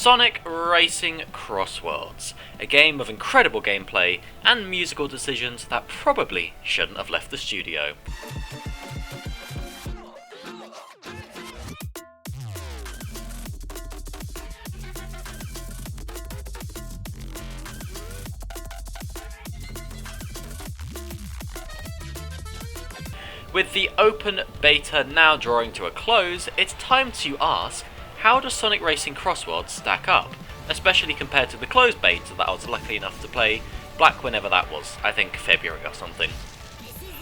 Sonic Racing Crossworlds, a game of incredible gameplay and musical decisions that probably shouldn't have left the studio. With the open beta now drawing to a close, it's time to ask, how does Sonic Racing Crossworlds stack up? Especially compared to the closed beta that I was lucky enough to play back whenever that was, I think February or something.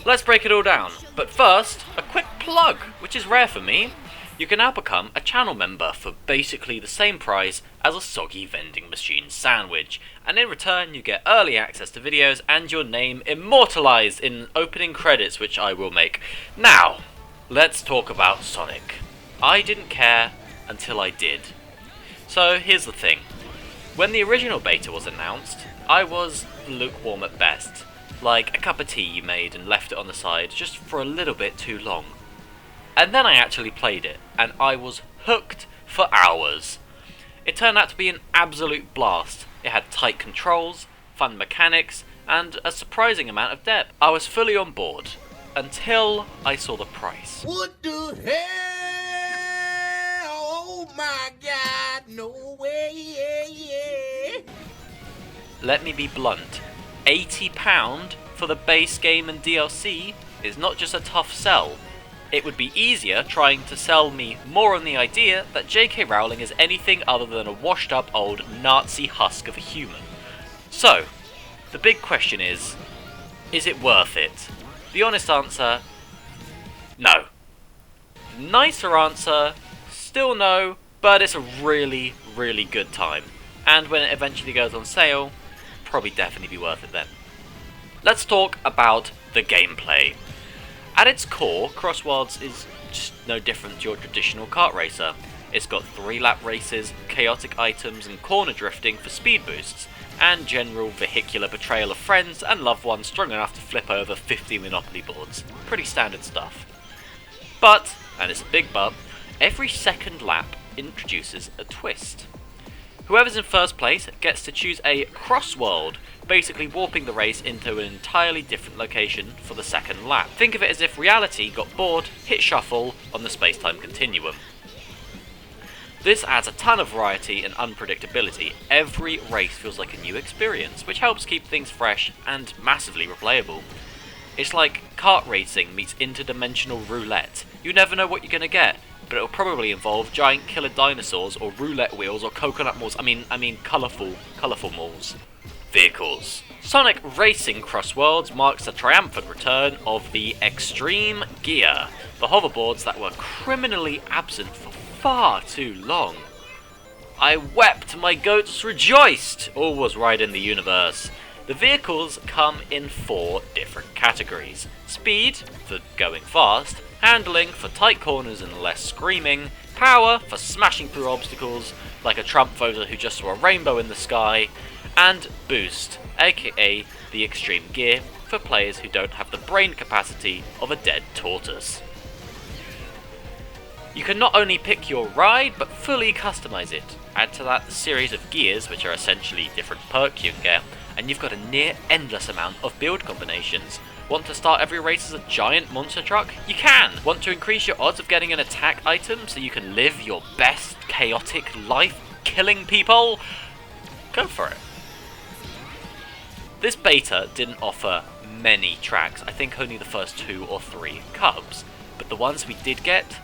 Let's break it all down, but first, a quick plug, which is rare for me. You can now become a channel member for basically the same price as a soggy vending machine sandwich, and in return you get early access to videos and your name immortalised in opening credits, which I will make. Now, let's talk about Sonic. I didn't care until I did. So here's the thing. When the original beta was announced, I was lukewarm at best. Like a cup of tea you made and left it on the side just for a little bit too long. And then I actually played it, and I was hooked for hours. It turned out to be an absolute blast. It had tight controls, fun mechanics, and a surprising amount of depth. I was fully on board, until I saw the price. What the hell? Oh my god, no way. Let me be blunt. £80 for the base game and DLC is not just a tough sell. It would be easier trying to sell me more on the idea that J.K. Rowling is anything other than a washed up old Nazi husk of a human. So, the big question is it worth it? The honest answer, no. The nicer answer, still no, but it's a really, really good time. And when it eventually goes on sale, probably definitely be worth it then. Let's talk about the gameplay. At its core, Crossworlds is just no different to your traditional kart racer. It's got 3-lap races, chaotic items and corner drifting for speed boosts, and general vehicular betrayal of friends and loved ones strong enough to flip over 50 Monopoly boards. Pretty standard stuff. But, and it's a big but, every second lap introduces a twist. Whoever's in first place gets to choose a crossworld, basically warping the race into an entirely different location for the second lap. Think of it as if reality got bored, hit shuffle on the space-time continuum. This adds a ton of variety and unpredictability. Every race feels like a new experience, which helps keep things fresh and massively replayable. It's like kart racing meets interdimensional roulette. You never know what you're going to get, but it'll probably involve giant killer dinosaurs or roulette wheels or coconut malls. I mean colourful malls. Vehicles. Sonic Racing Crossworlds marks the triumphant return of the Extreme Gear, the hoverboards that were criminally absent for far too long. I wept, my goats rejoiced, all was right in the universe. The vehicles come in 4 different categories. Speed, for going fast, handling, for tight corners and less screaming, power, for smashing through obstacles, like a Trump voter who just saw a rainbow in the sky, and boost, aka the extreme gear, for players who don't have the brain capacity of a dead tortoise. You can not only pick your ride, but fully customize it. Add to that the series of gears, which are essentially different perks you can get, and you've got a near endless amount of build combinations. Want to start every race as a giant monster truck? You can! Want to increase your odds of getting an attack item so you can live your best chaotic life killing people? Go for it. This beta didn't offer many tracks, I think only the first 2 or 3 cubs, but the ones we did get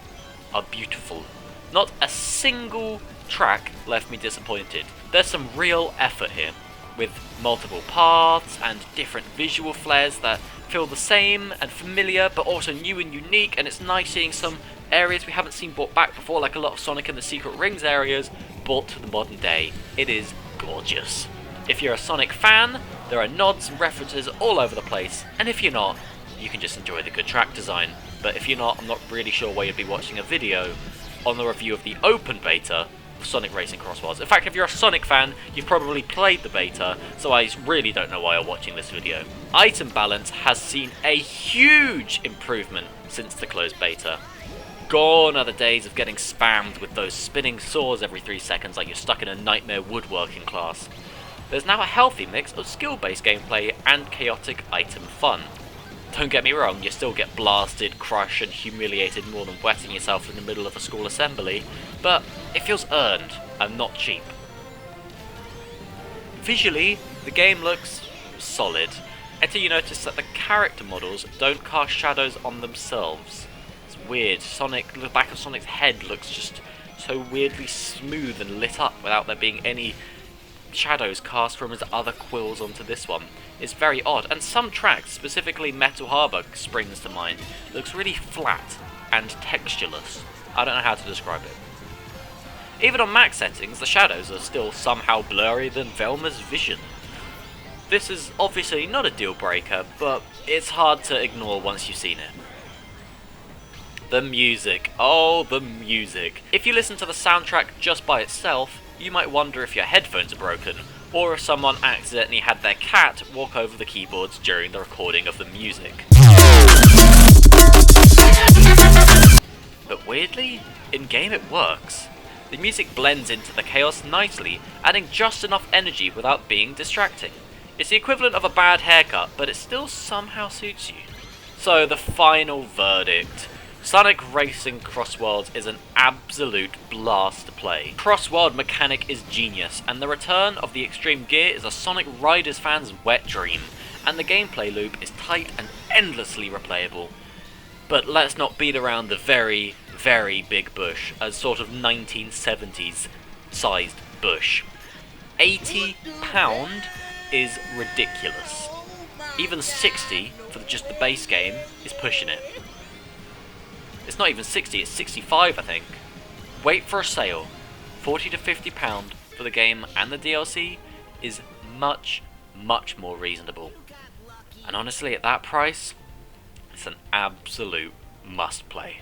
are beautiful. Not a single track left me disappointed. There's some real effort here, with multiple paths and different visual flares that feel the same and familiar but also new and unique, and it's nice seeing some areas we haven't seen brought back before, like a lot of Sonic and the Secret Rings areas, brought to the modern day. It is gorgeous. If you're a Sonic fan, there are nods and references all over the place, and if you're not, you can just enjoy the good track design. But if you're not, I'm not really sure why you'd be watching a video on the review of the open beta of Sonic Racing Crossworlds. In fact, if you're a Sonic fan, you've probably played the beta, so I really don't know why you're watching this video. Item balance has seen a huge improvement since the closed beta. Gone are the days of getting spammed with those spinning saws every 3 seconds like you're stuck in a nightmare woodworking class. There's now a healthy mix of skill-based gameplay and chaotic item fun. Don't get me wrong, you still get blasted, crushed and humiliated more than wetting yourself in the middle of a school assembly, but it feels earned and not cheap. Visually, the game looks solid, until you notice that the character models don't cast shadows on themselves. It's weird. The back of Sonic's head looks just so weirdly smooth and lit up without there being any shadows cast from his other quills onto this one. It's very odd, and some tracks, specifically Metal Harbor, springs to mind. It looks really flat and textureless. I don't know how to describe it. Even on max settings, the shadows are still somehow blurrier than Velma's vision. This is obviously not a deal breaker, but it's hard to ignore once you've seen it. The music. Oh, the music. If you listen to the soundtrack just by itself, you might wonder if your headphones are broken, or if someone accidentally had their cat walk over the keyboards during the recording of the music. But weirdly, in-game it works. The music blends into the chaos nicely, adding just enough energy without being distracting. It's the equivalent of a bad haircut, but it still somehow suits you. So the final verdict. Sonic Racing Crossworlds is an absolute blast to play. Cross-world mechanic is genius, and the return of the extreme gear is a Sonic Riders fan's wet dream, and the gameplay loop is tight and endlessly replayable. But let's not beat around the very, very big bush, a sort of 1970s sized bush. £80 is ridiculous. Even 60 for just the base game is pushing it. It's not even 60, it's 65 I think. Wait for a sale. £40 to £50 for the game and the DLC is much, much more reasonable. And honestly, at that price, it's an absolute must play.